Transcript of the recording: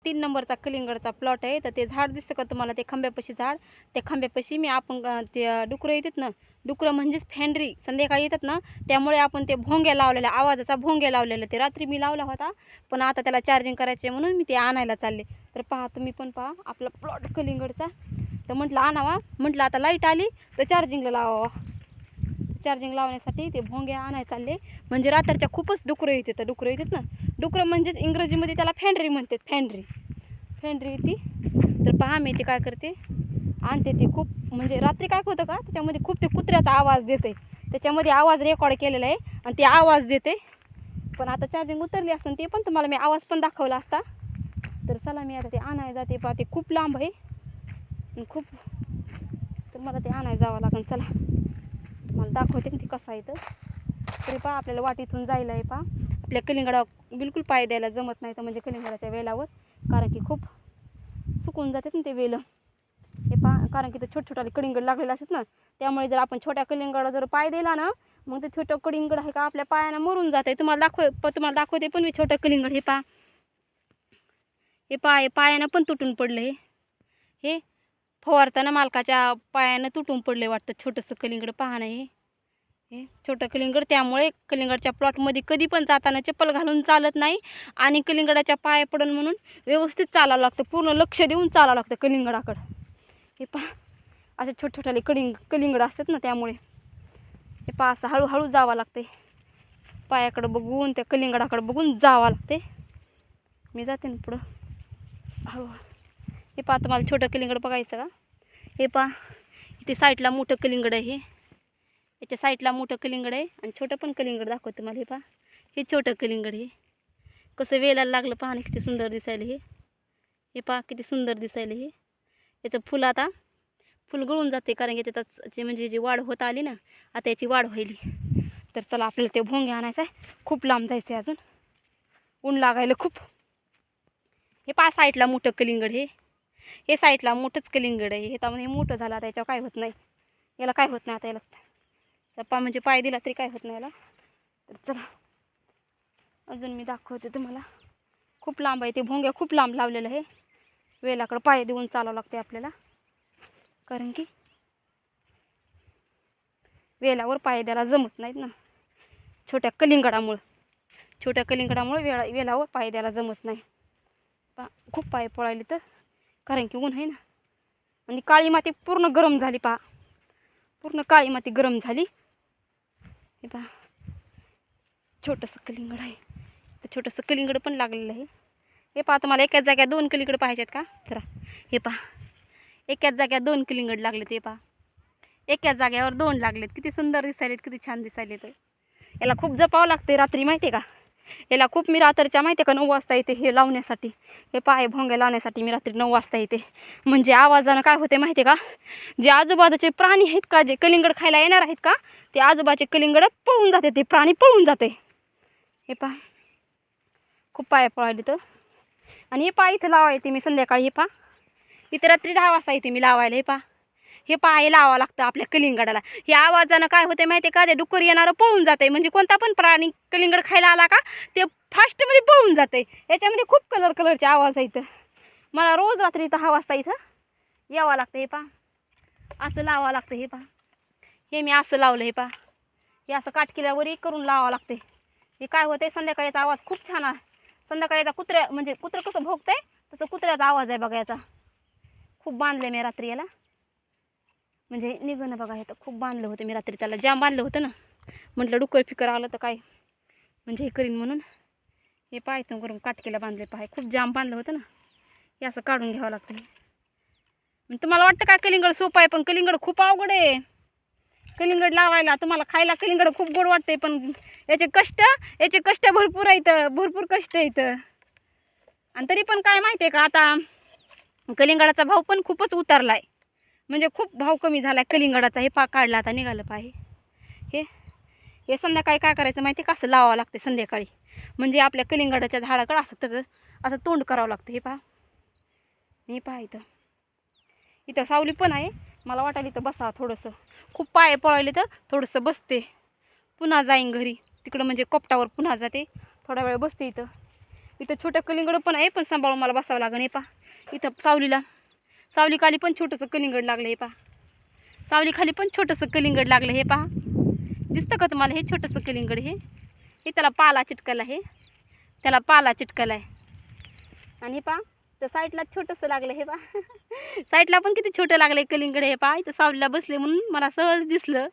3 नंबरचा कलिंगडचा प्लॉट आहे. तर ते झाड दिसतं का तुम्हाला, ते खांब्यापाशी झाड, त्या खांब्यापाशी मी आपण ते डुकरं येतात ना, डुकरं म्हणजेच फॅन्ड्री संध्याकाळी येतात ना, त्यामुळे आपण ते भोंग्या लावलेल्या, आवाजाचा भोंग्या लावलेला, ते रात्री मी लावला होता, पण आता त्याला चार्जिंग करायचे म्हणून मी ते आणायला चालले. तर पहा तुम्ही पण पहा आपला प्लॉट कलिंगडचा. तर म्हटलं आणावा, म्हटलं आता लाईट आली तर चार्जिंगला लावावा. चार्जिंग लावण्यासाठी ते भोंग्या आणायला चालले. म्हणजे रात्रीच्या खूपच डुकरं येतात ना, डुकरं म्हणजेच इंग्रजीमध्ये त्याला फॅन्ड्री म्हणतात. फॅन्ड्री येते. तर पहा मी ते काय करते, आणते ते खूप, म्हणजे रात्री काय होतं का त्याच्यामध्ये खूप ते कुत्र्याचा आवाज देते, त्याच्यामध्ये आवाज रेकॉर्ड केलेला आहे आणि ते आवाज देते. पण आता चार्जिंग उतरली असतं ते पण तुम्हाला मी आवाज पण दाखवला असता. तर चला मी आता ते आणायला जाते. पहा ते खूप लांब आहे आणि खूप, तर मला ते आणायला जावं लागेल. चला मला दाखवते ते कसं आहे. तर तरी पहा आपल्याला वाटेतून जायला आहे. पहा आपल्या कलिंगडावर बिलकुल पाय द्यायला जमत नाही, तर म्हणजे कलिंगडाच्या वेलावर, कारण की खूप सुकून जातात ना ते वेलं. हे पहा, कारण की ते छोटे कलिंगड लागलेले असतात ना, त्यामुळे जर आपण छोट्या कलिंगडावर जर पाय दिला ना, मग ते छोटं कलिंगड आहे का आपल्या पायानं मरून जाते. तुम्हाला दाखवते पण मी छोटं कलिंगड. हे पहा, हे पायानं पण तुटून पडलं. हे फवारताना मालकाच्या पायानं तुटून पडले वाटतं छोटंसं कलिंगड. पहा ना, हे छोटं कलिंगड. त्यामुळे कलिंगडच्या प्लॉटमध्ये कधी पण जाताना चप्पल घालून चालत नाही, आणि कलिंगडाच्या पाया पडून म्हणून व्यवस्थित चालावं लागतं, पूर्ण लक्ष देऊन चालावं लागतं कलिंगडाकडं. हे पहा असे छोटे कलिंगड असतात ना, त्यामुळे हे पहा असं हळूहळू जावं लागते, पायाकडं बघून त्या कलिंगडाकडं बघून जावं लागते. मी जाते ना पुढं हळू. हे पहा तुम्हाला छोटं कलिंगड बघायचं का. हे पहा इथे साईडला मोठं कलिंगड आहे, याच्या साईडला मोठं कलिंगड आहे आणि छोटं पण कलिंगड दाखवतं तुम्हाला. हे पहा हे छोटं कलिंगड, हे कसं वेलायला लागलं पहा ना, किती सुंदर दिसायला. हे पहा किती सुंदर दिसायला. याचं फुल आता फुल गळून जाते, कारण की त्याची म्हणजे जी वाढ होत आली ना, आता याची वाढ व्हायली. तर चला आपल्याला ते भोंगे आणायचं आहे, खूप लांब जायचं आहे अजून, ऊन लागायला खूप. हे पहा साईडला मोठं कलिंगड, हे साईडला मोठंच कलिंगड आहे. हे त्यामध्ये मोठं झालं आता, याच्यावर काय होत नाही, याला काय होत नाही आता. याला म्हणजे पाय दिला तरी काय होत नाही याला. तर चला अजून मी दाखवते तुम्हाला. खूप लांब आहे ते भोंग्या, खूप लांब लावलेलं आहे. वेलाकडं पाय देऊन चालावं लागते आपल्याला, कारण की वेलावर पाय द्यायला जमत नाहीत ना, छोट्या कलिंगडामुळे वेलावर पाय द्यायला जमत नाही. खूप पाय पळायले तर, कारण की ऊन आहे ना, आणि काळी माती पूर्ण गरम झाली. पहा पूर्ण काळी माती गरम झाली. हे पहा छोटंसं कलिंगड आहे, तर छोटंसं कलिंगड पण लागलेलं आहे. हे पहा तुम्हाला एकाच जाग्यात 2 कलिंगड पाहिजेत का. तर हे पहा एकाच जाग्यात 2 कलिंगड लागलेत. हे पहा एकाच जाग्यावर 2 लागलेत. किती सुंदर दिसायलेत, किती छान दिसायलेत. याला खूप जपावं लागते रात्री, माहिती आहे का. याला खूप मी रात्रीच्या माहिती आहे का 9 वाजता येते हे लावण्यासाठी. हे पाय भोंग्या लावण्यासाठी मी रात्री 9 वाजता येते. म्हणजे आवाजानं काय होते माहिती आहे का, जे आजूबाजूचे प्राणी आहेत का, जे कलिंगड खायला येणार आहेत का, ते आजूबाजूचे कलिंगड पळून जाते, ते प्राणी पळून जाते. हे पहा खूप पाय पळाले तर. आणि हे पहा इथं लावा येते मी संध्याकाळी. हे पहा इथं रात्री 10 वाजता येते मी लावायला. हे पहा हे लावावं लागतं आपल्या कलिंगडाला. हे आवाजानं काय होते माहिती आहे का, ते डुक्कर येणारं पळून जाते. म्हणजे कोणता पण प्राणी कलिंगड खायला आला का ते फास्टमध्ये पळून जाते. याच्यामध्ये खूप कलरचे आवाज आहेत. मला रोज रात्री 10 वाजता इथं यावं लागतं. हे पहा असं लावावं लागतं. हे पहा हे मी असं लावलं. हे पहा हे असं काटकिल्यावर करून लावावं लागते. हे काय होते संध्याकाळीचा आवाज खूप छान आहे. संध्याकाळीचा कुत्रं कसं भोगतंय तसं कुत्र्याचा आवाज आहे बघायचा. खूप बांधलं मी रात्री याला, म्हणजे निघणं बघा. हे तर खूप बांधलं होतं मी रात्री, त्याला जाम बांधलं होतं ना, म्हटलं डुक्कर फिकर आलं तर काय म्हणजे हे करीन म्हणून. हे पायथून करून काटकेला बांधले. पाय खूप जाम बांधलं होतं ना, हे असं काढून घ्यावं लागतं. तुम्हाला वाटतं काय कलिंगड सोपं आहे, पण कलिंगड खूप अवघड आहे. कलिंगड लावायला तुम्हाला खायला कलिंगड खूप गोड वाटते, पण याचे कष्ट भरपूर आहेत, भरपूर कष्ट आहेत. आणि तरी पण काय माहिती आहे का, आता कलिंगडाचा भाव पण खूपच उतरलाय, म्हणजे खूप भाव कमी झालाय कलिंगडाचा. हे काढला आता निघालं पाहिजे. हे संध्याकाळी काय करायचं माहिती आहे का, असं लावावं लागते संध्याकाळी. म्हणजे आपल्या कलिंगडाच्या झाडाकडं असं तोंड करावं लागतं. हे पहा इथं सावली पण आहे. मला वाटायला इथं बसा थोडंसं, खूप पाय पळायले तर थोडंसं बसते, पुन्हा जाईन घरी तिकडं, म्हणजे कपटावर पुन्हा जाते, थोडा वेळ बसते इथं. इथं छोटं कलिंगड पण आहे, पण सांभाळून मला बसावं लागेल. हे पा इथं सावलीखाली पण छोटंसं कलिंगड लागलं. हे पा सावलीखाली पण छोटंसं कलिंगड लागलं. हे पहा, दिसतं का तुम्हाला हे छोटंसं कलिंगड? हे त्याला पाला चिटकला आहे, त्याला पाला चिटकला आहे. आणि हे पहा तर साईडला छोटंसं लागलं. हे पहा साईडला पण किती छोटं लागलं कलिंगड. हे पहा इथं सावलीला बसले म्हणून मला सहज दिसलं.